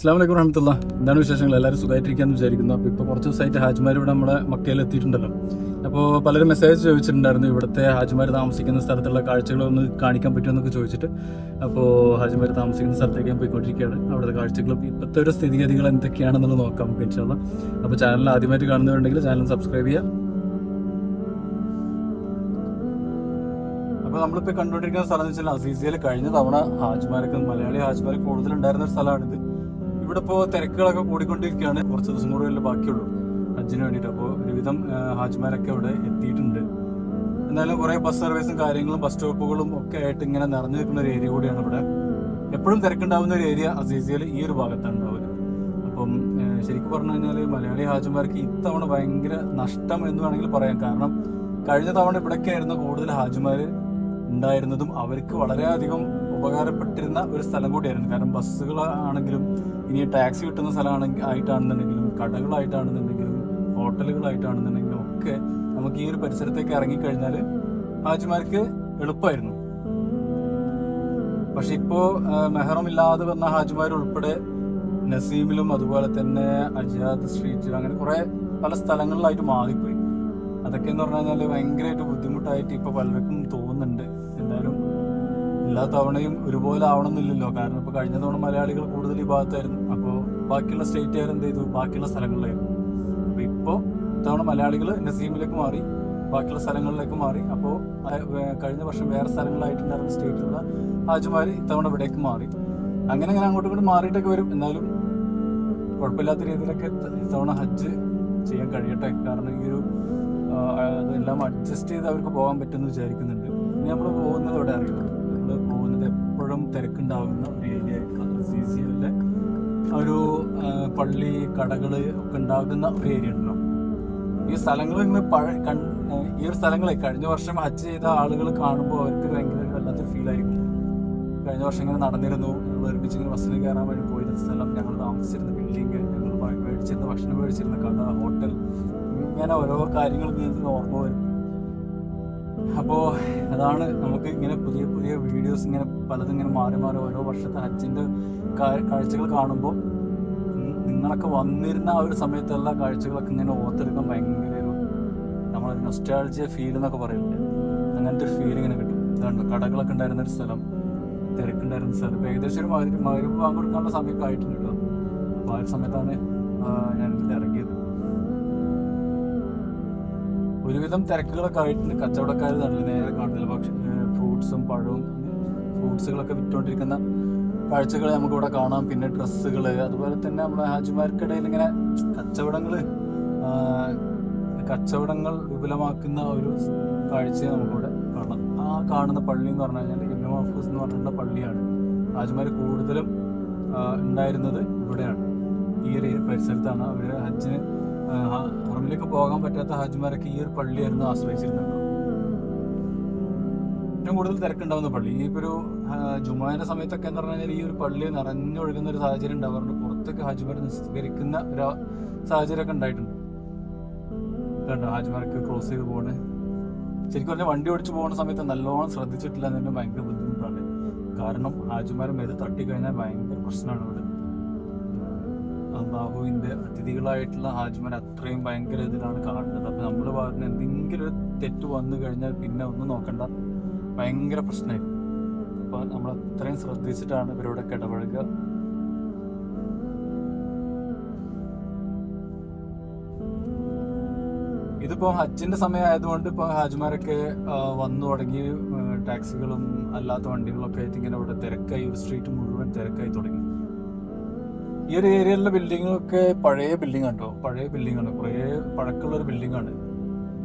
അസ്സലാമു അലൈക്കും വറഹ്മത്തുള്ളാഹി. എന്താണ് വിശേഷങ്ങൾ? എല്ലാവരും സുഖമായിട്ടിരിക്കാമെന്ന് വിചാരിക്കുന്നു. അപ്പോൾ ഇപ്പോൾ കുറച്ച് ദിവസമായിട്ട് ഹാജിമാർ ഇവിടെ നമ്മുടെ മക്കയിൽ എത്തിയിട്ടുണ്ടല്ലോ. അപ്പോൾ പലരും മെസ്സേജ് ചോദിച്ചിട്ടുണ്ടായിരുന്നു, ഇവിടുത്തെ ഹാജിമാർ താമസിക്കുന്ന സ്ഥലത്തുള്ള കാഴ്ചകളൊന്ന് കാണിക്കാൻ പറ്റുമെന്നൊക്കെ ചോദിച്ചിട്ട്. അപ്പോൾ ഹാജിമാർ താമസിക്കുന്ന സ്ഥലത്തേക്ക് ഞാൻ പോയിക്കൊണ്ടിരിക്കുകയാണ്. അവിടുത്തെ കാഴ്ചകളും ഇപ്പോഴത്തെ ഒരു സ്ഥിതിഗതികൾ എന്തൊക്കെയാണെന്നുള്ളത് നോക്കാം നമുക്ക് ഇൻഷാല്ലാ. അപ്പോൾ ചാനൽ ആദ്യമായിട്ട് കാണുന്നവരുണ്ടെങ്കിൽ ചാനൽ സബ്സ്ക്രൈബ് ചെയ്യുക. അപ്പോൾ നമ്മളിപ്പോൾ കണ്ടുകൊണ്ടിരിക്കുന്ന സ്ഥലം എന്ന് വെച്ചാൽ അസീസിയയിൽ കഴിഞ്ഞ തവണ ഹാജിമാരൊക്കെ മലയാളി ഹാജിമാർ കൂടുതലുണ്ടായിരുന്ന ഒരു സ്ഥലമാണിത്. ഇവിടെ ഇപ്പോൾ തിരക്കുകളൊക്കെ കൂടിക്കൊണ്ടിരിക്കുകയാണ്. കുറച്ച് ദിവസം കൂടെ വല്ല ബാക്കിയുള്ളൂ ഹജ്ജിന് വേണ്ടിയിട്ട്. അപ്പോൾ ഒരുവിധം ഹാജിമാരൊക്കെ ഇവിടെ എത്തിയിട്ടുണ്ട്. എന്തായാലും കുറേ ബസ് സർവീസും കാര്യങ്ങളും ബസ് സ്റ്റോപ്പുകളും ഒക്കെ ആയിട്ട് ഇങ്ങനെ നിറഞ്ഞു നിൽക്കുന്ന ഒരു ഏരിയ കൂടിയാണ് ഇവിടെ. എപ്പോഴും തിരക്കുണ്ടാവുന്ന ഒരു ഏരിയ അസീസിയയിൽ ഈ ഒരു ഭാഗത്താണ് ഉണ്ടാവുക. അപ്പം ശരിക്കും പറഞ്ഞു കഴിഞ്ഞാൽ മലയാളി ഹാജിമാർക്ക് ഇത്തവണ ഭയങ്കര നഷ്ടം എന്ന് വേണമെങ്കിൽ പറയാം. കാരണം കഴിഞ്ഞ തവണ ഇവിടേക്കായിരുന്നു കൂടുതൽ ഹാജിമാർ ഉണ്ടായിരുന്നതും അവർക്ക് വളരെയധികം ഉപകാരപ്പെട്ടിരുന്ന ഒരു സ്ഥലം കൂടിയായിരുന്നു. കാരണം ബസ്സുകളാണെങ്കിലും ഇനി ടാക്സി കിട്ടുന്ന ആയിട്ടാണെന്നുണ്ടെങ്കിലും കടകളായിട്ടാണെന്നുണ്ടെങ്കിലും ഹോട്ടലുകളായിട്ടാണെന്നുണ്ടെങ്കിലും ഒക്കെ നമുക്ക് ഈ ഒരു പരിസരത്തേക്ക് ഇറങ്ങിക്കഴിഞ്ഞാൽ ഹാജിമാർക്ക് എളുപ്പമായിരുന്നു. പക്ഷെ ഇപ്പോൾ മെഹറം ഇല്ലാതെ വന്ന ഹാജിമാർ ഉൾപ്പെടെ നസീമിലും അതുപോലെ തന്നെ അജാദ് സ്ട്രീറ്റിലും അങ്ങനെ കുറേ പല സ്ഥലങ്ങളിലായിട്ട് മാറിപ്പോയി. അതൊക്കെ എന്ന് പറഞ്ഞു കഴിഞ്ഞാൽ ഭയങ്കരമായിട്ട് ബുദ്ധിമുട്ടായിട്ട് ഇപ്പോൾ പലർക്കും തോന്നുന്നുണ്ട്. എന്തായാലും എല്ലാ തവണയും ഒരുപോലെ ആവണമെന്നില്ലല്ലോ. കാരണം ഇപ്പോൾ കഴിഞ്ഞ തവണ മലയാളികൾ കൂടുതൽ ഈ ഭാഗത്തായിരുന്നു. അപ്പോൾ ബാക്കിയുള്ള സ്റ്റേറ്റുകാർ എന്ത് ചെയ്തു, ബാക്കിയുള്ള സ്ഥലങ്ങളിലായിരുന്നു. അപ്പോൾ ഇപ്പോൾ ഇത്തവണ മലയാളികൾ നസീമിലേക്ക് മാറി, ബാക്കിയുള്ള സ്ഥലങ്ങളിലേക്ക് മാറി. അപ്പോൾ കഴിഞ്ഞ വർഷം വേറെ സ്ഥലങ്ങളായിട്ടുണ്ടായിരുന്ന സ്റ്റേറ്റിലുള്ള ഹാജിമാർ ഇത്തവണ ഇവിടേക്ക് മാറി. അങ്ങനെ അങ്ങോട്ടും ഇങ്ങോട്ടും മാറിയിട്ടൊക്കെ വരും. എന്നാലും കുഴപ്പമില്ലാത്ത രീതിയിലൊക്കെ ഇത്തവണ ഹജ്ജ് ചെയ്യാൻ കഴിയട്ടെ. കാരണം ഈ ഒരു അതെല്ലാം അഡ്ജസ്റ്റ് ചെയ്ത് അവർക്ക് പോകാൻ പറ്റുമെന്ന് വിചാരിക്കുന്നുണ്ട്. ഇനി നമ്മൾ പോകുന്നത് ഇവിടെ അറിയാം. നമ്മൾ പോകുന്നത് എപ്പോഴും തിരക്കുണ്ടാകുന്ന ഒരു ഏരിയ ആയിട്ടുള്ള അസീസിയയിലെ ഒരു പള്ളി കടകൾ ഒക്കെ ഉണ്ടാകുന്ന ഒരു ഏരിയ ഉണ്ടല്ലോ. ഈ സ്ഥലങ്ങൾ ഇങ്ങനെ ഈ ഒരു സ്ഥലങ്ങളെ കഴിഞ്ഞ വർഷം ഹജ്ജ് ചെയ്ത ആളുകൾ കാണുമ്പോൾ അവർക്ക് ഭയങ്കര വല്ലാത്തൊരു ഫീലായിരിക്കും. കഴിഞ്ഞ വർഷം ഇങ്ങനെ നടന്നിരുന്നു, ഞങ്ങൾ ഒരുമിച്ച് ഇങ്ങനെ ബസ്സിൽ കയറാൻ വേണ്ടി പോയിരുന്ന സ്ഥലം, ഞങ്ങൾ താമസിച്ചിരുന്ന ബിൽഡിങ്, ഞങ്ങൾ മേടിച്ചിരുന്ന ഭക്ഷണം മേടിച്ചിരുന്ന കട, ഹോട്ടൽ, ഇങ്ങനെ ഓരോ കാര്യങ്ങൾ നിങ്ങൾക്ക് ഓർമ്മ വരും. അപ്പോൾ അതാണ് നമുക്ക് ഇങ്ങനെ പുതിയ പുതിയ വീഡിയോസ് ഇങ്ങനെ പലതും ഇങ്ങനെ മാറി മാറി ഓരോ വർഷത്തെ ഹജ്ജിൻ്റെ കാഴ്ചകൾ കാണുമ്പോൾ നിങ്ങളൊക്കെ വന്നിരുന്ന ആ ഒരു സമയത്തുള്ള കാഴ്ചകളൊക്കെ ഇങ്ങനെ ഓർത്തെടുക്കാൻ ഭയങ്കര ഒരു നമ്മളൊരു നൊസ്റ്റാൾജിയ ഫീൽ എന്നൊക്കെ പറയില്ലേ, അങ്ങനത്തെ ഒരു ഫീൽ ഇങ്ങനെ കിട്ടും. ഇതുണ്ട് കടകളൊക്കെ ഉണ്ടായിരുന്ന ഒരു സ്ഥലം, തിരക്കുണ്ടായിരുന്ന സ്ഥലം. ഇപ്പോൾ ഏകദേശം ഒരു മഗ്‌രിബ് ബാങ്ക് കൊടുക്കാനുള്ള സമയമൊക്കെ ആയിട്ടുണ്ട് കേട്ടോ. അപ്പോൾ ആ ഒരു സമയത്താണ് ഞാനിതിൽ ഇറങ്ങിയത്. ഒരുവിധം തിരക്കുകളൊക്കെ ആയിട്ടുണ്ട്. കച്ചവടക്കാർ നല്ല നേരെ കാണുന്നില്ല. പക്ഷേ ഫ്രൂട്ട്സും പഴവും ഫ്രൂട്ട്സുകളൊക്കെ വിറ്റുകൊണ്ടിരിക്കുന്ന കാഴ്ചകൾ നമുക്കിവിടെ കാണാം. പിന്നെ ഡ്രസ്സുകൾ, അതുപോലെ തന്നെ നമ്മുടെ ഹാജിമാർക്കിടയിൽ ഇങ്ങനെ കച്ചവടങ്ങൾ വിപുലമാക്കുന്ന ഒരു കാഴ്ച നമുക്കിവിടെ കാണാം. ആ കാണുന്ന പള്ളി എന്ന് പറഞ്ഞു കഴിഞ്ഞാൽ ഇബ്നു മഹ്ഫൂസ് എന്ന് പറഞ്ഞിട്ടുള്ള പള്ളിയാണ്. ഹാജിമാർ കൂടുതലും ഉണ്ടായിരുന്നത് ഇവിടെയാണ്, ഈ ഒരു പരിസരത്താണ്. അവർ ഹജ്ജിന് ഹറമിലേക്ക് പോകാൻ പറ്റാത്ത ഹാജിമാരൊക്കെ ഈ ഒരു പള്ളിയായിരുന്നു ആശ്രയിച്ചിരുന്നത്. ഏറ്റവും കൂടുതൽ തിരക്കുണ്ടാവുന്ന പള്ളി ഈ ഒരു ജുമാന്റെ സമയത്തൊക്കെ എന്ന് പറഞ്ഞു കഴിഞ്ഞാൽ ഈ ഒരു പള്ളി നിറഞ്ഞൊഴുകുന്ന ഒരു സാഹചര്യം ഉണ്ടാവാറുണ്ട്. പുറത്തൊക്കെ ഹാജിമാർ നിസ്കരിക്കുന്ന ഒരു സാഹചര്യമൊക്കെ ഉണ്ടായിട്ടുണ്ട്. കണ്ടോ ഹാജിമാർക്ക് ക്രോസ് ചെയ്ത് പോകണേ. ശരിക്കും പറഞ്ഞാൽ വണ്ടി ഓടിച്ച് പോകുന്ന സമയത്ത് നല്ലോണം ശ്രദ്ധിച്ചിട്ടില്ല എന്ന് തന്നെ ഭയങ്കര ബുദ്ധിമുട്ടാണ്. കാരണം ഹാജിമാരും മേത് തട്ടിക്കഴിഞ്ഞാൽ ഭയങ്കര പ്രശ്നമാണ് ഇവിടെ. അള്ളാഹുവിൻ്റെ അതിഥികളായിട്ടുള്ള ഹാജിമാർ അത്രയും ഭയങ്കര ഇതിലാണ് കാണുന്നത്. അപ്പം നമ്മൾ പറഞ്ഞ എന്തെങ്കിലും ഒരു തെറ്റ് വന്നു കഴിഞ്ഞാൽ പിന്നെ ഒന്നും നോക്കണ്ട, ഭയങ്കര പ്രശ്നമായിരിക്കും. അപ്പോൾ നമ്മൾ അത്രയും ശ്രദ്ധിച്ചിട്ടാണ് ഇവരോടൊക്കെ ഇടപഴകുക. ഇതിപ്പോൾ ഹജ്ജിൻ്റെ സമയമായതുകൊണ്ട് ഇപ്പോൾ ഹാജിമാരൊക്കെ വന്നു തുടങ്ങി. ടാക്സികളും അല്ലാത്ത വണ്ടികളൊക്കെ ആയിട്ട് ഇങ്ങനെ ഇവിടെ തിരക്കായി, ഒരു സ്ട്രീറ്റ് മുഴുവൻ തിരക്കായി തുടങ്ങി. ഈ ഒരു ഏരിയയിലുള്ള ബിൽഡിങ്ങൊക്കെ പഴയ ബിൽഡിംഗ് ആണ് കേട്ടോ, പഴയ ബിൽഡിങ്ങാണ്, കുറേ പഴക്കമുള്ളൊരു ബിൽഡിങ്ങാണ്.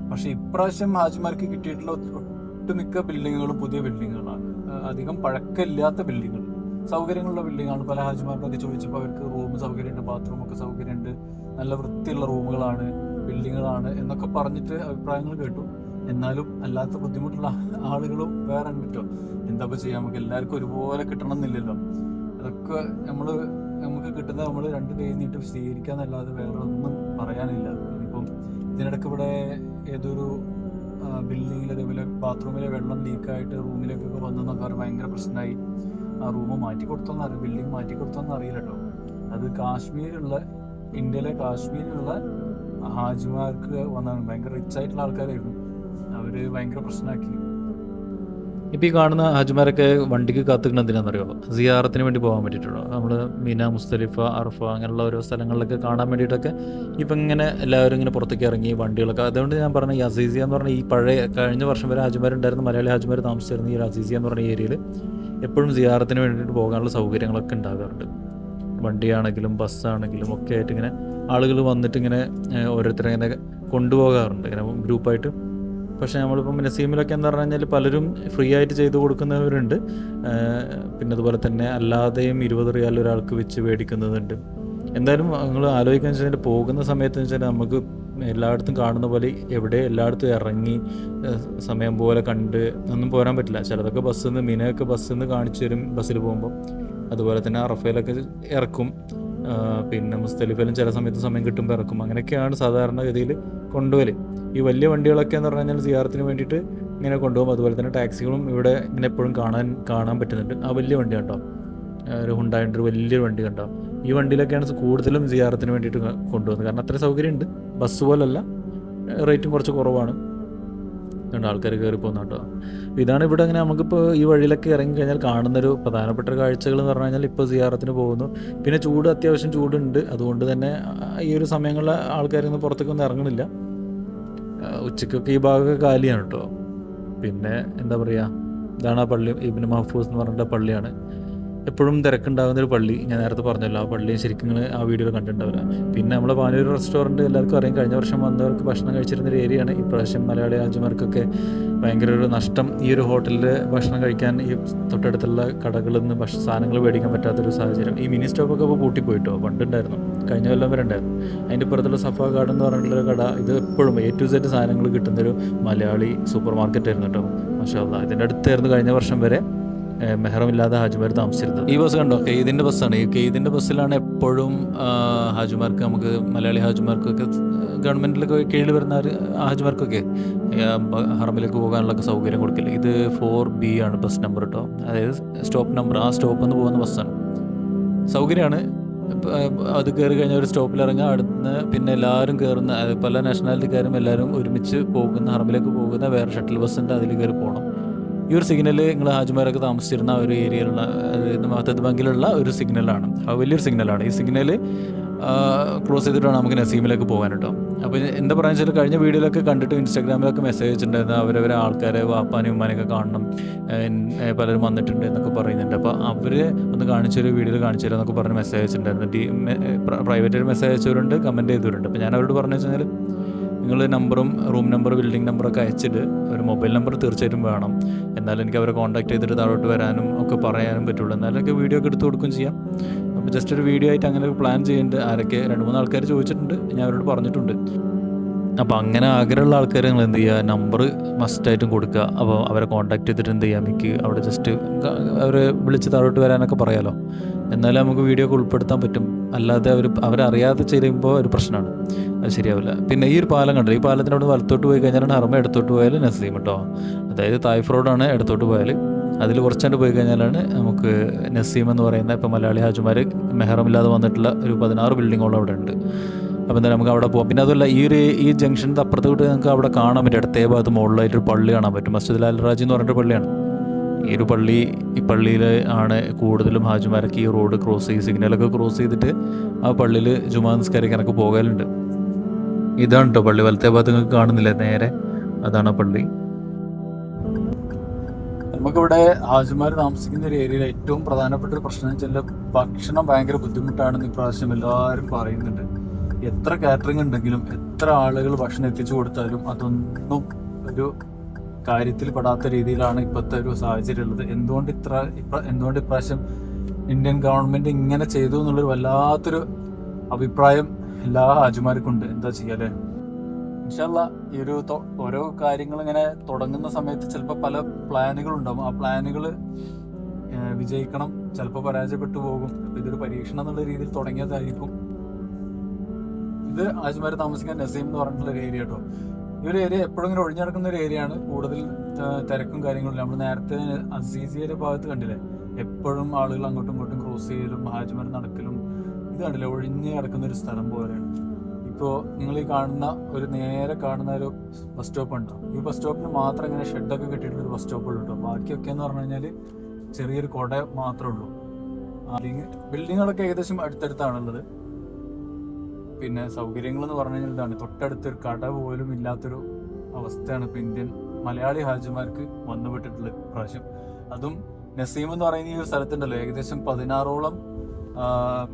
പക്ഷേ ഇപ്രാവശ്യം ഹാജിമാർക്ക് കിട്ടിയിട്ടുള്ള ഒട്ടുമിക്ക ബിൽഡിങ്ങുകളും പുതിയ ബിൽഡിങ്ങുകളാണ്. അധികം പഴക്കമില്ലാത്ത ബിൽഡിങ്ങുകൾ, സൗകര്യങ്ങളുള്ള ബിൽഡിങ്ങാണ്. പല ഹാജിമാർക്കൊക്കെ ചോദിച്ചപ്പോൾ അവർക്ക് റൂം സൗകര്യമുണ്ട്, ബാത്റൂമൊക്കെ സൗകര്യമുണ്ട്, നല്ല വൃത്തിയുള്ള റൂമുകളാണ്, ബിൽഡിങ്ങുകളാണ് എന്നൊക്കെ പറഞ്ഞിട്ട് അഭിപ്രായങ്ങൾ കേട്ടു. എന്നാലും അല്ലാത്ത ബുദ്ധിമുട്ടുള്ള ആളുകളും വേറെ ഉണ്ട് കേട്ടോ. എന്താ ചെയ്യാം, നമുക്ക് എല്ലാവർക്കും ഒരുപോലെ കിട്ടണം എന്നില്ലല്ലോ. അതൊക്കെ നമുക്ക് കിട്ടുന്നത് നമ്മൾ രണ്ട് കൈ നീട്ട് സ്വീകരിക്കാന്നല്ലാതെ വേറെ ഒന്നും പറയാനില്ല. ഇനിയിപ്പം ഇതിനിടയ്ക്ക് ഇവിടെ ഏതൊരു ബിൽഡിങ്ങിൽ അതേപോലെ ബാത്റൂമിലെ വെള്ളം ലീക്കായിട്ട് റൂമിലേക്കൊക്കെ വന്നെന്നൊക്കെ ഭയങ്കര പ്രശ്നമായി. ആ റൂം മാറ്റി കൊടുത്തോന്നറിയില്ല, ബിൽഡിങ് മാറ്റി കൊടുത്തോന്ന് അറിയില്ല കേട്ടോ. അത് ഇന്ത്യയിലെ കാശ്മീരിലുള്ള ഹാജിമാർക്ക് വന്നാണ്. ഭയങ്കര റിച്ച് ആയിട്ടുള്ള ആൾക്കാരായിരുന്നു. അവര് ഭയങ്കര പ്രശ്നമാക്കി. ഇപ്പോൾ ഈ കാണുന്ന ഹാജിമാരൊക്കെ വണ്ടിക്ക് കാത്തുനിൽക്കുന്നത് എന്തിനാണെന്നറിയോ? സിയാറത്തിന് വേണ്ടി പോകാൻ വേണ്ടിയിട്ടുണ്ടോ? നമ്മൾ മിന, മുസ്തലിഫ, അറഫ അങ്ങനെയുള്ള ഓരോ സ്ഥലങ്ങളിലൊക്കെ കാണാൻ വേണ്ടിയിട്ടൊക്കെ ഇപ്പം ഇങ്ങനെ എല്ലാവരും ഇങ്ങനെ പുറത്തേക്ക് ഇറങ്ങി വണ്ടികളൊക്കെ. അതുകൊണ്ട് ഞാൻ പറഞ്ഞ ഈ അസീസിയ എന്ന് പറഞ്ഞ ഈ കഴിഞ്ഞ വർഷം വരെ ഹാജിമാരുണ്ടായിരുന്ന മലയാളി ഹാജിമാർ താമസിച്ചിരുന്ന ഈ അസീസിയ എന്ന് പറഞ്ഞ ഏരിയയിൽ എപ്പോഴും സിയാറത്തിന് വേണ്ടിയിട്ട് പോകാനുള്ള സൗകര്യങ്ങളൊക്കെ ഉണ്ടാകാറുണ്ട്. വണ്ടിയാണെങ്കിലും ബസ്സാണെങ്കിലും ഒക്കെ ആയിട്ട് ഇങ്ങനെ ആളുകൾ വന്നിട്ട് ഇങ്ങനെ ഓരോരുത്തരെ ഇങ്ങനെ കൊണ്ടുപോകാറുണ്ട് ഇങ്ങനെ ഗ്രൂപ്പായിട്ട്. പക്ഷേ നമ്മളിപ്പം നസീമിലൊക്കെ എന്ന് പറഞ്ഞു കഴിഞ്ഞാൽ പലരും ഫ്രീ ആയിട്ട് ചെയ്ത് കൊടുക്കുന്നവരുണ്ട്. പിന്നെ അതുപോലെ തന്നെ അല്ലാതെയും 20 റിയാൽ ഒരാൾക്ക് വെച്ച് മേടിക്കുന്നതുണ്ട്. എന്തായാലും നിങ്ങൾ ആലോചിക്കുക വെച്ചാൽ പോകുന്ന സമയത്ത് വെച്ചാൽ നമുക്ക് എല്ലായിടത്തും കാണുന്ന പോലെ എല്ലായിടത്തും ഇറങ്ങി സമയം പോലെ കണ്ട് ഒന്നും പോരാൻ പറ്റില്ല. ചിലതൊക്കെ ബസ്സിൽ നിന്ന് മിനയൊക്കെ ബസ്സിൽ നിന്ന് കാണിച്ചു തരും ബസ്സിൽ പോകുമ്പോൾ. അതുപോലെ തന്നെ അറഫയിലൊക്കെ ഇറക്കും. പിന്നെ മുസ്തലിഫയിലും ചില സമയത്ത് സമയം കിട്ടുമ്പോൾ ഇറക്കും. അങ്ങനെയൊക്കെയാണ് സാധാരണഗതിയിൽ കൊണ്ടുപോകൽ. ഈ വലിയ വണ്ടികളൊക്കെ എന്ന് പറഞ്ഞു കഴിഞ്ഞാൽ സിയാറത്തിന് വേണ്ടിയിട്ട് ഇങ്ങനെ കൊണ്ടുപോകും. അതുപോലെ തന്നെ ടാക്സികളും ഇവിടെ ഇങ്ങനെ എപ്പോഴും കാണാൻ പറ്റുന്നുണ്ട്. ആ വലിയ വണ്ടി കണ്ടോ, ഒരു ഹുണ്ടായിൻ്റെ ഒരു വലിയൊരു വണ്ടി കണ്ടോ. ഈ വണ്ടിയിലൊക്കെയാണ് കൂടുതലും സിയാറത്തിന് വേണ്ടിയിട്ട് കൊണ്ടുപോകുന്നത്. കാരണം അത്ര സൗകര്യമുണ്ട്. ബസ് പോലല്ല, റേറ്റും കുറച്ച് കുറവാണ്. രണ്ട് ആൾക്കാർ കയറി പോകുന്ന കേട്ടോ. ഇതാണ് ഇവിടെ അങ്ങനെ നമുക്കിപ്പോൾ ഈ വഴിയിലൊക്കെ ഇറങ്ങി കഴിഞ്ഞാൽ കാണുന്നൊരു പ്രധാനപ്പെട്ട കാഴ്ചകൾ എന്ന് പറഞ്ഞു കഴിഞ്ഞാൽ ഇപ്പോൾ സിയാറത്തിന് പോകുന്നു. പിന്നെ അത്യാവശ്യം ചൂടുണ്ട്. അതുകൊണ്ട് തന്നെ ഈ ഒരു സമയങ്ങളിൽ ആൾക്കാരൊന്നും പുറത്തേക്കൊന്നും ഇറങ്ങണില്ല. ഉച്ചയ്ക്കൊക്കെ ഈ ഭാഗമൊക്കെ കാലിയാണ് കേട്ടോ. പിന്നെ എന്താ പറയുക, ഇതാണ് ആ പള്ളി, ഇബ്നു മഹ്ഫൂസ് എന്ന് പറഞ്ഞിട്ട് പള്ളിയാണ്. എപ്പോഴും തിരക്കുണ്ടാകുന്നൊരു പള്ളി. ഞാൻ നേരത്തെ പറഞ്ഞല്ലോ, ആ പള്ളി ശരിക്കും ആ വീഡിയോയിൽ കണ്ടിട്ടുണ്ടാവില്ല. പിന്നെ നമ്മളെ പാനൂർ റെസ്റ്റോറൻറ്റ് എല്ലാവർക്കും അറിയാം. കഴിഞ്ഞ വർഷം വന്നവർക്ക് ഭക്ഷണം കഴിച്ചിരുന്നൊരു ഏരിയയാണ്. ഇപ്രാവശ്യം മലയാളി ഹാജിമാർക്കൊക്കെ ഭയങ്കര ഒരു നഷ്ടം. ഈ ഒരു ഹോട്ടലിൽ ഭക്ഷണം കഴിക്കാൻ ഈ തൊട്ടടുത്തുള്ള കടകളിൽ നിന്ന് സാധനങ്ങൾ മേടിക്കാൻ പറ്റാത്തൊരു സാഹചര്യം. ഈ മിനി സ്റ്റോപ്പൊക്കെ ഇപ്പോൾ പൂട്ടിപ്പോയിട്ടോ. പണ്ടുണ്ടായിരുന്നു, കഴിഞ്ഞ കൊല്ലം വരെ ഉണ്ടായിരുന്നു. അതിൻ്റെ പുറത്തുള്ള സഫ ഗാർഡൻ എന്ന് പറഞ്ഞിട്ടുള്ളൊരു കട, ഇത് എപ്പോഴും A to Z സാധനങ്ങൾ കിട്ടുന്നൊരു മലയാളി സൂപ്പർ മാർക്കറ്റ് ആയിരുന്നു കേട്ടോ. മാഷാ അല്ലാഹ്. ഇതിൻ്റെ അടുത്തായിരുന്നു കഴിഞ്ഞ വർഷം വരെ മെഹ്റമില്ലാതെ ഹാജിമാർ താമസിച്ചിരുന്നത്. ഈ ബസ് കണ്ടോ, കെയ്ദിൻ്റെ ബസ്സാണ്. ഈ കെയ്ദിൻ്റെ ബസ്സിലാണ് എപ്പോഴും ഹാജിമാർക്ക്, നമുക്ക് മലയാളി ഹാജിമാർക്കൊക്കെ ഗവൺമെൻറ്റിലൊക്കെ കീഴിൽ വരുന്ന ഹാജിമാർക്കൊക്കെ ഹറമിലേക്ക് പോകാനുള്ള സൗകര്യം കൊടുക്കില്ല. ഇത് 4B ആണ് ബസ് നമ്പർ കേട്ടോ. അതായത് സ്റ്റോപ്പ് നമ്പർ, ആ സ്റ്റോപ്പിൽ നിന്ന് പോകുന്ന ബസ്സാണ്. സൗകര്യമാണ്. അത് കയറി കഴിഞ്ഞാൽ ഒരു സ്റ്റോപ്പിൽ ഇറങ്ങുക, അടുത്ത് പിന്നെ എല്ലാവരും കയറുന്ന പല നാഷണാലിറ്റിക്കാരും എല്ലാവരും ഒരുമിച്ച് പോകുന്ന ഹറമിലേക്ക് പോകുന്ന വേറെ ഷട്ടിൽ ബസ്സുണ്ട്, അതിൽ കയറി പോകണം. ഈ ഒരു സിഗ്നൽ നിങ്ങൾ ഹാജിമാരൊക്കെ താമസിച്ചിരുന്ന ഒരു ഏരിയയിലുള്ള, അതായത് മഹത്തത്ത് ബാങ്കിലുള്ള ഒരു സിഗ്നലാണ്. വലിയൊരു സിഗ്നലാണ്. ഈ സിഗ്നൽ ക്രോസ് ചെയ്തിട്ടാണ് നമുക്ക് നസീമിലേക്ക് പോകാൻ കേട്ടോ. അപ്പോൾ എന്താ പറയുക വെച്ചാൽ, കഴിഞ്ഞ വീഡിയോയിലൊക്കെ കണ്ടിട്ട് ഇൻസ്റ്റാഗ്രാമിലൊക്കെ മെസ്സേജ് വെച്ചിട്ടുണ്ടായിരുന്നു. അവരവരെ ആൾക്കാരെ വാപ്പാനും ഉമ്മാനെയൊക്കെ കാണണം, പലരും വന്നിട്ടുണ്ട് എന്നൊക്കെ പറയുന്നുണ്ട്. അപ്പോൾ അവർ ഒന്ന് കാണിച്ചൊരു വീഡിയോയിൽ കാണിച്ചു തരാം എന്നൊക്കെ പറഞ്ഞ് മെസ്സേജ് വെച്ചിട്ടുണ്ടായിരുന്നു. പ്രൈവറ്റായിട്ട് മെസ്സേജ് അയച്ചവരുണ്ട്, കമൻറ്റ് ചെയ്തവരുണ്ട്. അപ്പോൾ ഞാൻ അവരോട് പറഞ്ഞു വെച്ചാൽ, നിങ്ങൾ നമ്പറും റൂം നമ്പർ ബിൽഡിംഗ് നമ്പറൊക്കെ അയച്ചിട്ട് ഒരു മൊബൈൽ നമ്പർ തീർച്ചയായിട്ടും വേണം. എന്നാലും എനിക്ക് അവരെ കോൺടാക്ട് ചെയ്തിട്ട് താഴോട്ട് വരാനും ഒക്കെ പറയാനും പറ്റുള്ളൂ. എന്നാലൊക്കെ വീഡിയോ ഒക്കെ എടുത്ത് കൊടുക്കുകയും ചെയ്യാം. അപ്പോൾ ജസ്റ്റ് ഒരു വീഡിയോ ആയിട്ട് അങ്ങനെ പ്ലാൻ ചെയ്യുന്നുണ്ട്. ആരൊക്കെ 2-3 ആൾക്കാർ ചോദിച്ചിട്ടുണ്ട്, ഞാൻ അവരോട് പറഞ്ഞിട്ടുണ്ട്. അപ്പോൾ അങ്ങനെ ആഗ്രഹമുള്ള ആൾക്കാർ നിങ്ങൾ എന്ത് ചെയ്യുക, നമ്പർ മസ്റ്റായിട്ടും കൊടുക്കുക. അപ്പോൾ അവരെ കോൺടാക്ട് ചെയ്തിട്ട് എന്ത് ചെയ്യുക, എനിക്ക് അവിടെ ജസ്റ്റ് അവരെ വിളിച്ച് താഴോട്ട് വരാനൊക്കെ പറയാമല്ലോ. എന്നാലും നമുക്ക് വീഡിയോ ഒക്കെ ഉൾപ്പെടുത്താൻ പറ്റും. അല്ലാതെ അവരറിയാതെ ചെയ്യുമ്പോൾ ഒരു പ്രശ്നമാണ്, അത് ശരിയാവില്ല. പിന്നെ ഈ ഒരു പാലം കണ്ടല്ലോ, ഈ പാലത്തിനോട് വലത്തോട്ട് പോയി കഴിഞ്ഞാലാണ് ഹറമ, ഇടത്തോട്ട് പോയാൽ നസീം കേട്ടോ. അതായത് തായ്ഫ് റോഡാണ് ഇടത്തോട്ട് പോയാൽ. അതിൽ കുറച്ചാണ്ട് പോയി കഴിഞ്ഞാലാണ് നമുക്ക് നസീം എന്ന് പറയുന്ന, ഇപ്പോൾ മലയാളി ഹാജിമാർ മെഹ്റമില്ലാതെ വന്നിട്ടുള്ള ഒരു 16 ബിൽഡിങ്ങോളം അവിടെ ഉണ്ട്. അപ്പോൾ എന്തായാലും നമുക്ക് അവിടെ പോകാം. പിന്നെ അതുമല്ല, ഈ ജംഗ്ഷൻ്റെ അപ്പുറത്ത് വിട്ട് നമുക്ക് അവിടെ കാണാൻ പറ്റും, ഇടത്തേ ഭാഗത്ത് മുകളിലായിട്ടൊരു പള്ളി കാണാൻ പറ്റും. മസ്ജിദുൽ അൽ-റാജി എന്ന് പറഞ്ഞിട്ട് പള്ളിയാണ്. ഈ പള്ളിയിൽ ആണ് കൂടുതലും ഹാജിമാരൊക്കെ ഈ റോഡ് ക്രോസ് ചെയ്ത് സിഗ്നലൊക്കെ ക്രോസ് ചെയ്തിട്ട് ആ പള്ളിയിൽ ജുമാ നിസ്കരിക്കാനൊക്കെ പോകലുണ്ട്. ഇതാണ് കേട്ടോ പള്ളി, വലത്തേ ഭാഗത്ത് നിങ്ങൾക്ക് കാണുന്നില്ല, നേരെ അതാണ് പള്ളി. നമുക്കിവിടെ ഹാജിമാർ താമസിക്കുന്ന ഒരു ഏരിയയിൽ ഏറ്റവും പ്രധാനപ്പെട്ട ഒരു പ്രശ്നം വെച്ചാൽ ഭക്ഷണം ഭയങ്കര ബുദ്ധിമുട്ടാണെന്ന് ഇപ്രാവശ്യം എല്ലാവരും പറയുന്നുണ്ട്. എത്ര കാറ്ററിംഗ് ഉണ്ടെങ്കിലും എത്ര ആളുകൾ ഭക്ഷണം എത്തിച്ചു കൊടുത്താലും അതൊന്നും ഒരു കാര്യത്തിൽ പെടാത്ത രീതിയിലാണ് ഇപ്പോഴത്തെ ഒരു സാഹചര്യം ഉള്ളത്. എന്തുകൊണ്ട് ഇപ്രാവശ്യം ഇന്ത്യൻ ഗവൺമെന്റ് ഇങ്ങനെ ചെയ്തു എന്നുള്ളൊരു വല്ലാത്തൊരു അഭിപ്രായം എല്ലാ ഹാജിമാർക്കും ഉണ്ട്. എന്താ ചെയ്യാല്ലേ, ഇൻഷാ അല്ലാഹ് ഈ ഒരു ഓരോ കാര്യങ്ങൾ ഇങ്ങനെ തുടങ്ങുന്ന സമയത്ത് ചിലപ്പോൾ പല പ്ലാനുകളുണ്ടാവും. ആ പ്ലാനുകൾ വിജയിക്കണം, ചിലപ്പോൾ പരാജയപ്പെട്ടു പോകും. അപ്പോൾ ഇതൊരു പരീക്ഷണം എന്നുള്ള രീതിയിൽ തുടങ്ങിയതായിരിക്കും. ഇത് ഹാജിമാർ താമസിക്കാൻ നസീം എന്ന് പറഞ്ഞിട്ടുള്ള ഒരു ഏരിയ കേട്ടോ. ഈ ഒരു ഏരിയ എപ്പോഴും ഇങ്ങനെ ഒഴിഞ്ഞു നടക്കുന്ന ഒരു ഏരിയ ആണ്. കൂടുതൽ തിരക്കും കാര്യങ്ങളും നമ്മൾ നേരത്തെ അസീസിയയുടെ ഭാഗത്ത് കണ്ടില്ലേ, എപ്പോഴും ആളുകൾ അങ്ങോട്ടും ഇങ്ങോട്ടും ക്രോസ് ചെയ്യലും ഹാജിമാർ നടക്കലും ഇത് കണ്ടില്ല, ഒഴിഞ്ഞ് കിടക്കുന്ന ഒരു സ്ഥലം പോലെയാണ്. ഇപ്പോൾ നിങ്ങൾ ഈ കാണുന്ന നേരെ കാണുന്ന ഒരു ബസ് സ്റ്റോപ്പ് ഉണ്ടോ, ഈ ബസ് സ്റ്റോപ്പിന് മാത്രം ഇങ്ങനെ ഷെഡൊക്കെ കെട്ടിയിട്ടൊരു ബസ് സ്റ്റോപ്പുള്ളൂ കേട്ടോ. ബാക്കിയൊക്കെ എന്ന് പറഞ്ഞു കഴിഞ്ഞാൽ ചെറിയൊരു കുട മാത്രമേ ഉള്ളൂ. ബിൽഡിങ്ങുകളൊക്കെ ഏകദേശം അടുത്തടുത്താണുള്ളത്. പിന്നെ സൗകര്യങ്ങൾ എന്ന് പറഞ്ഞു കഴിഞ്ഞാൽ ഇതാണ്, തൊട്ടടുത്തൊരു കട പോലും ഇല്ലാത്തൊരു അവസ്ഥയാണ് ഇപ്പോൾ ഇന്ത്യൻ മലയാളി ഹാജിമാർക്ക് വന്നുപെട്ടിട്ടുള്ളത് പ്രാവശ്യം. അതും നസീം എന്ന് പറയുന്ന ഈ ഒരു സ്ഥലത്തുണ്ടല്ലോ, ഏകദേശം 16ഓളം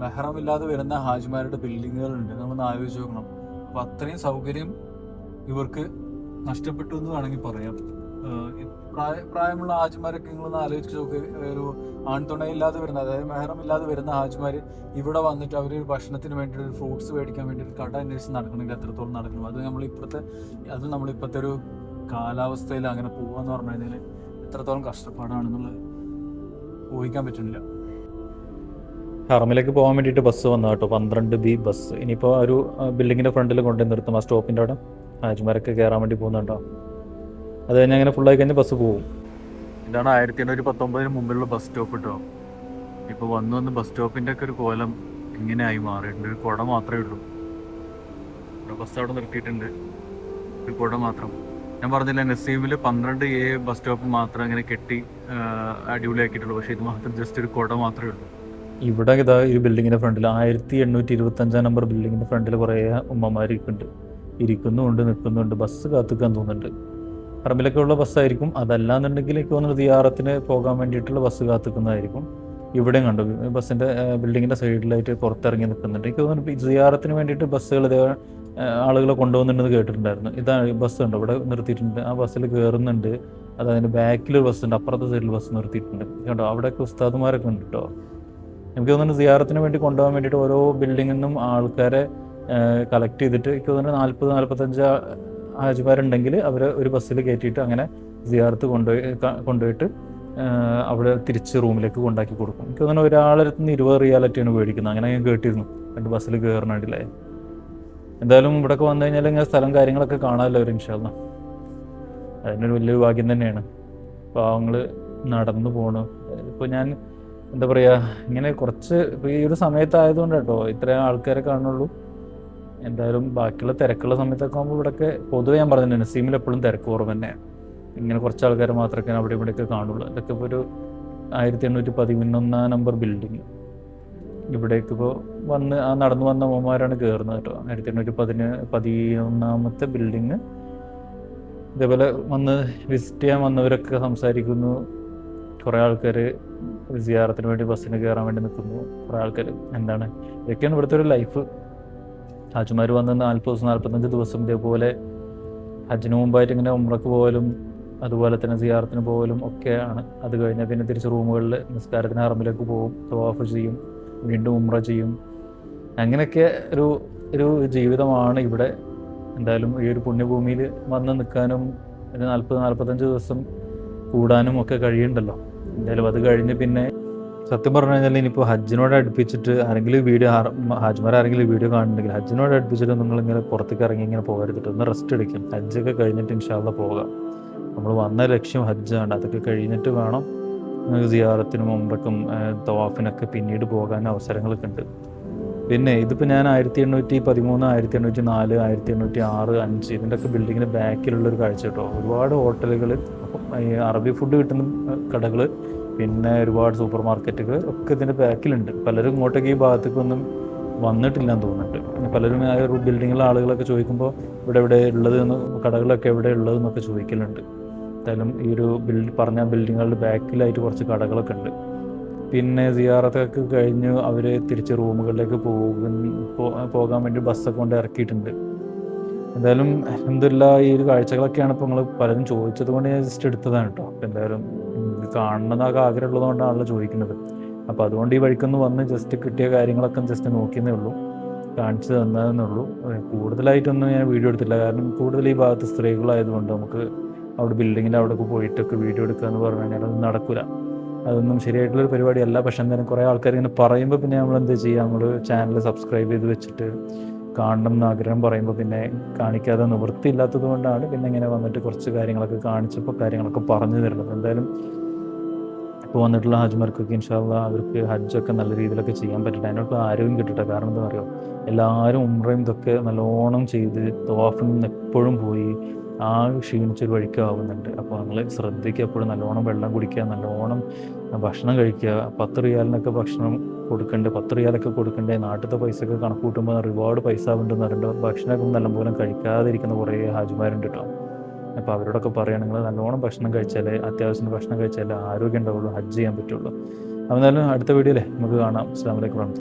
മെഹ്റമില്ലാതെ വരുന്ന ഹാജിമാരുടെ ബിൽഡിങ്ങുകളുണ്ട്. നമ്മളൊന്ന് ആലോചിച്ച് നോക്കണം. അപ്പം അത്രയും സൗകര്യം ഇവർക്ക് നഷ്ടപ്പെട്ടു എന്ന് വേണമെങ്കിൽ പറയാം. പ്രായമുള്ള ഹാജിമാരൊക്കെ നിങ്ങളൊന്ന് ആലോചിച്ച് നോക്ക്, ഒരു ആൺതുണയില്ലാതെ വരുന്ന, അതായത് മെഹ്റമില്ലാതെ വരുന്ന ഹാജിമാർ ഇവിടെ വന്നിട്ട് അവർ ഭക്ഷണത്തിന് വേണ്ടി ഒരു ഫ്രൂട്ട്സ് മേടിക്കാൻ വേണ്ടി ഒരു കട അന്വേഷിച്ച് നടക്കണമെങ്കിൽ എത്രത്തോളം നടക്കണം. അത് നമ്മളിപ്പോഴത്തെ ഒരു കാലാവസ്ഥയിൽ അങ്ങനെ പോവാന്ന് പറഞ്ഞു കഴിഞ്ഞാൽ എത്രത്തോളം കഷ്ടപ്പാടാണെന്നുള്ളത് ഊഹിക്കാൻ പറ്റുന്നില്ല. ഹറമിലേക്ക് പോകാൻ വേണ്ടിയിട്ട് ബസ് വന്നു കേട്ടോ, 12B ബസ്. ഇനിയിപ്പോൾ ഒരു ബിൽഡിങ്ങിൻ്റെ ഫ്രണ്ടിൽ കൊണ്ടുപോയി നിർത്തും, ആ സ്റ്റോപ്പിൻ്റെ അവിടെ ഹാജിമാരൊക്കെ കയറാൻ വേണ്ടി പോകുന്നുണ്ടോ. അത് കഴിഞ്ഞ് അങ്ങനെ ഫുള്ളായി കഴിഞ്ഞ് ബസ് പോകും. ഇതാണ് 1819 മുമ്പിലുള്ള ബസ് സ്റ്റോപ്പ് കേട്ടോ. ഇപ്പോൾ വന്ന് ബസ് സ്റ്റോപ്പിൻ്റെ ഒക്കെ ഒരു കോലം ഇങ്ങനെയായി മാറിയിട്ടുണ്ട്. ഒരു കുട മാത്രമേ ഉള്ളൂ. ബസ് അവിടെ നിർത്തിയിട്ടുണ്ട്, ഒരു കുട മാത്രം. ഞാൻ പറഞ്ഞില്ല, നസീമിൽ 12A ബസ് സ്റ്റോപ്പ് മാത്രം ഇങ്ങനെ കെട്ടി അടിപൊളിയാക്കിയിട്ടുള്ളൂ. പക്ഷേ ഇത് മാത്രം ജസ്റ്റ് ഒരു കുട മാത്രമേ ഉള്ളൂ. ഇവിടെ ഇതാ ഈ ബിൽഡിങ്ങിൻ്റെ ഫ്രണ്ടിൽ 1825 നമ്പർ ബിൽഡിങ്ങിൻ്റെ ഫ്രണ്ടിൽ കുറേ ഉമ്മമാർ ഇരിക്കുന്നുണ്ട്, നിൽക്കുന്നുണ്ട്. ബസ് കാത്തുക്കാൻ തോന്നുന്നുണ്ട്. ഹറമിലൊക്കെ ഉള്ള ബസ്സായിരിക്കും. അതല്ലാന്നുണ്ടെങ്കിൽ എനിക്ക് തോന്നുന്നു സിയാറത്തിന് പോകാൻ വേണ്ടിയിട്ടുള്ള ബസ് കാത്തുക്കുന്നതായിരിക്കും. ഇവിടെയും കണ്ടു ബസ്സിൻ്റെ ബിൽഡിങ്ങിൻ്റെ സൈഡിലായിട്ട് പുറത്തിറങ്ങി നിൽക്കുന്നുണ്ട്. എനിക്ക് തോന്നുന്നു സിയാറത്തിന് വേണ്ടിയിട്ട് ബസ്സുകൾ ആളുകളെ കൊണ്ടുപോകുന്നുണ്ടെന്ന് കേട്ടിട്ടുണ്ടായിരുന്നു. ഇതാണ് ബസ് ഉണ്ടോ ഇവിടെ നിർത്തിയിട്ടുണ്ട്. ആ ബസ്സിൽ കയറുന്നുണ്ട്. അതിൻ്റെ ബാക്കിലൊരു ബസ്സുണ്ട്, അപ്പുറത്തെ സൈഡിൽ ബസ് നിർത്തിയിട്ടുണ്ട്. കണ്ടോ, അവിടെയൊക്കെ ഉസ്താദുമാരൊക്കെ ഉണ്ട് കേട്ടോ. എനിക്ക് തോന്നുന്നു സിയാറത്തിന് വേണ്ടി കൊണ്ടുപോകാൻ വേണ്ടിയിട്ട് ഓരോ ബിൽഡിങ്ങിൽ നിന്നും ആൾക്കാരെ കളക്ട് ചെയ്തിട്ട് എനിക്ക് തോന്നുന്നു 40-45 ഹാജിമാരുണ്ടെങ്കിൽ അവരെ ഒരു ബസ്സിൽ കയറ്റിയിട്ട് അങ്ങനെ സിയാറത്ത് കൊണ്ടുപോയിട്ട് അവിടെ തിരിച്ച് റൂമിലേക്ക് കൊണ്ടാക്കി കൊടുക്കും. എനിക്ക് തോന്നുന്നു ഒരാളടുത്ത് നിന്ന് 20 റിയാലിറ്റിയാണ് മേടിക്കുന്നത്. അങ്ങനെ ഞാൻ കേട്ടിരുന്നു, 2 ബസ്സിൽ കയറണമില്ലേ. എന്തായാലും ഇവിടെയൊക്കെ വന്നു കഴിഞ്ഞാൽ ഇങ്ങനെ സ്ഥലം കാര്യങ്ങളൊക്കെ കാണാമല്ലോ ഒരു ഇൻഷാ അല്ലാഹ്. അതിനൊരു വലിയൊരു ഭാഗ്യം തന്നെയാണ്. പാവങ്ങൾ നടന്നു പോണു. ഇപ്പോൾ ഞാൻ എന്താ പറയുക, ഇങ്ങനെ കുറച്ച് ഇപ്പോൾ ഈ ഒരു സമയത്തായതുകൊണ്ട് കേട്ടോ ഇത്രയും ആൾക്കാരെ കാണുള്ളൂ. എന്തായാലും ബാക്കിയുള്ള തിരക്കുള്ള സമയത്തൊക്കെ ആകുമ്പോൾ ഇവിടെയൊക്കെ പൊതുവെ ഞാൻ പറഞ്ഞിട്ടുണ്ട്, നസീമിൽ എപ്പോഴും തിരക്ക് കുറവ് തന്നെയാണ്. ഇങ്ങനെ കുറച്ച് ആൾക്കാർ മാത്രമേ അവിടെ ഇവിടെയൊക്കെ കാണുള്ളൂ. ഇതൊക്കെ ഇപ്പോൾ ഒരു 1811 നമ്പർ ബിൽഡിങ്. ഇവിടേക്ക് ഇപ്പോൾ നടന്നു വന്ന അമ്മമാരാണ് കയറുന്നത് കേട്ടോ. 1811 ബിൽഡിങ്. ഇതേപോലെ വന്ന് വിസിറ്റ് ചെയ്യാൻ വന്നവരൊക്കെ സംസാരിക്കുന്നു. കുറേ ആൾക്കാർ സിയാറത്തിന് വേണ്ടി ബസ്സിന് കയറാൻ വേണ്ടി നിൽക്കുന്നു. കുറേ ആൾക്കാർ എന്താണ്, ഇതൊക്കെയാണ് ഇവിടുത്തെ ഒരു ലൈഫ്. ഹാജിമാർ വന്ന് 40-45 ദിവസം ഇതേപോലെ ഹജ്ജിന് മുമ്പായിട്ട് ഇങ്ങനെ ഉംറക്ക് പോകലും അതുപോലെ തന്നെ സിയാറത്തിന് പോകലും ഒക്കെയാണ്. അത് കഴിഞ്ഞാൽ പിന്നെ തിരിച്ച് റൂമുകളിൽ നിസ്കാരത്തിന് ഹറമിലേക്ക് പോകും, തവാഫ് ചെയ്യും, വീണ്ടും ഉംറ ചെയ്യും. അങ്ങനെയൊക്കെ ഒരു ജീവിതമാണ് ഇവിടെ. എന്തായാലും ഈ ഒരു പുണ്യഭൂമിയിൽ വന്ന് നിൽക്കാനും ഒരു 40-45 ദിവസം കൂടാനും ഒക്കെ കഴിയുന്നുണ്ടല്ലോ. എന്തായാലും അത് കഴിഞ്ഞ് പിന്നെ സത്യം പറഞ്ഞു കഴിഞ്ഞാൽ ഇനിയിപ്പോൾ ഹജ്ജിനോട് അടുപ്പിച്ചിട്ട് ഹാജിമാർ ആരെങ്കിലും വീഡിയോ കാണുന്നുണ്ടെങ്കിൽ ഹജ്ജിനോട് അടുപ്പിച്ചിട്ട് നിങ്ങളിങ്ങനെ പുറത്തേക്ക് ഇറങ്ങി ഇങ്ങനെ പോകരുതിട്ട് ഒന്ന് റെസ്റ്റ് എടുക്കും. ഹജ്ജൊക്കെ കഴിഞ്ഞിട്ട് ഇൻഷാ അല്ലാഹ് പോകാം. നമ്മൾ വന്ന ലക്ഷ്യം ഹജ്ജാണ്. അതൊക്കെ കഴിഞ്ഞിട്ട് വേണം സിയാറത്തിനും ഉംറക്കും തവാഫിനൊക്കെ പിന്നീട് പോകാൻ അവസരങ്ങളൊക്കെ ഉണ്ട്. പിന്നെ ഇതിപ്പോൾ ഞാൻ 1813, 1804, 1806, 5 ഇതിൻ്റെ ഒക്കെ ബിൽഡിങ്ങിന് ബാക്കിലുള്ളൊരു കാഴ്ച കേട്ടോ. ഒരുപാട് ഹോട്ടലുകൾ, ഈ അറബി ഫുഡ് കിട്ടുന്ന കടകൾ, പിന്നെ ഒരുപാട് സൂപ്പർ മാർക്കറ്റുകൾ ഒക്കെ ഇതിൻ്റെ ബാക്കിലുണ്ട്. പലരും ഇങ്ങോട്ടേക്ക് ഈ ഭാഗത്തേക്കൊന്നും വന്നിട്ടില്ലെന്ന് തോന്നുന്നുണ്ട്. പലരും ആ ഒരു ബിൽഡിങ്ങിലെ ആളുകളൊക്കെ ചോദിക്കുമ്പോൾ ഇവിടെ ഉള്ളത് കടകളൊക്കെ എവിടെ ഉള്ളതെന്നൊക്കെ ചോദിക്കലുണ്ട്. എന്തായാലും ഈ ഒരു പറഞ്ഞ ബിൽഡിങ്ങുകളുടെ ബാക്കിലായിട്ട് കുറച്ച് കടകളൊക്കെ ഉണ്ട്. പിന്നെ സിയാറത്തൊക്കെ കഴിഞ്ഞ് അവർ തിരിച്ച് റൂമുകളിലേക്ക് പോകാൻ വേണ്ടി ബസ്സൊക്കെ കൊണ്ട് ഇറക്കിയിട്ടുണ്ട്. എന്തായാലും അൽഹംദുലില്ലാഹ് ഈ ഒരു കാഴ്ചകളൊക്കെയാണ് ഇപ്പോൾ നിങ്ങൾ പലരും ചോദിച്ചത് കൊണ്ട് ഞാൻ ജസ്റ്റ് എടുത്തതാണ് കേട്ടോ. അപ്പോൾ എന്തായാലും കാണണമെന്നൊക്കെ ആഗ്രഹമുള്ളതുകൊണ്ടാണല്ലോ ചോദിക്കുന്നത്. അപ്പോൾ അതുകൊണ്ട് ഈ വഴിക്കൊന്ന് വന്ന് ജസ്റ്റ് കിട്ടിയ കാര്യങ്ങളൊക്കെ ജസ്റ്റ് നോക്കിയെന്നേ ഉള്ളൂ, കാണിച്ചു തന്നതെന്നേ ഉള്ളൂ. കൂടുതലായിട്ടൊന്നും ഞാൻ വീഡിയോ എടുത്തില്ല, കാരണം കൂടുതൽ ഈ ഭാഗത്ത് സ്ത്രീകളായതുകൊണ്ട് നമുക്ക് അവിടെ ബിൽഡിങ്ങിൻ്റെ അവിടെയൊക്കെ പോയിട്ടൊക്കെ വീഡിയോ എടുക്കുക എന്ന് പറഞ്ഞു കഴിഞ്ഞാൽ അതൊന്നും നടക്കില്ല. അതൊന്നും ശരിയായിട്ടുള്ളൊരു പരിപാടിയല്ല. പക്ഷെ എന്തായാലും കുറേ ആൾക്കാർ ഇങ്ങനെ പറയുമ്പോൾ പിന്നെ നമ്മൾ എന്താ ചെയ്യുക, നമ്മൾ ചാനൽ സബ്സ്ക്രൈബ് ചെയ്ത് വെച്ചിട്ട് കാണണം എന്ന് ആഗ്രഹം പറയുമ്പോൾ പിന്നെ കാണിക്കാതെ നിവൃത്തിയില്ലാത്തത് കൊണ്ടാണ് പിന്നെ ഇങ്ങനെ വന്നിട്ട് കുറച്ച് കാര്യങ്ങളൊക്കെ കാണിച്ചപ്പോൾ കാര്യങ്ങളൊക്കെ പറഞ്ഞു തരുന്നത്. എന്തായാലും ഇപ്പോൾ വന്നിട്ടുള്ള ഹാജിമാർക്കൊക്കെ ഇൻഷാല്ലാ അവർക്ക് ഹജ്ജൊക്കെ നല്ല രീതിയിലൊക്കെ ചെയ്യാൻ പറ്റട്ടെ, അതിനുള്ള ആരോഗ്യം കിട്ടട്ടെ. കാരണം എന്താ പറയുക, എല്ലാവരും ഉംറയും ഇതൊക്കെ നല്ലോണം ചെയ്ത് തവാഫിൽ നിന്ന് എപ്പോഴും പോയി ക്ഷീണിച്ചൊരു വഴിക്കാവുന്നുണ്ട്. അപ്പോൾ നിങ്ങൾ ശ്രദ്ധിക്കുക, എപ്പോഴും നല്ലോണം വെള്ളം കുടിക്കുക, നല്ലോണം ഭക്ഷണം കഴിക്കുക. 10 റിയാലിനൊക്കെ ഭക്ഷണം കൊടുക്കണ്ടേ, 10 റിയാലൊക്കെ കൊടുക്കണ്ടേ, നാട്ടിലത്തെ പൈസയൊക്കെ കണക്ക് കൂട്ടുമ്പോൾ ഒരുപാട് പൈസ ആവുന്നുണ്ടെന്ന് പറയുമ്പോൾ ഭക്ഷണമൊക്കെ നല്ലപോലെ കഴിക്കാതിരിക്കുന്ന കുറേ ഹാജിമാരുണ്ട് കേട്ടോ. അപ്പോൾ അവരോടൊക്കെ പറയുക, നിങ്ങൾ നല്ലോണം ഭക്ഷണം കഴിച്ചാലേ, അത്യാവശ്യം ഭക്ഷണം കഴിച്ചാലേ ആരോഗ്യം ഉണ്ടാവുള്ളൂ, ഹജ്ജ് ചെയ്യാൻ പറ്റുള്ളൂ. അപ്പോൾ എന്തായാലും അടുത്ത വീഡിയോയിലേ നമുക്ക് കാണാം. അസ്സലാമു അലൈക്കും.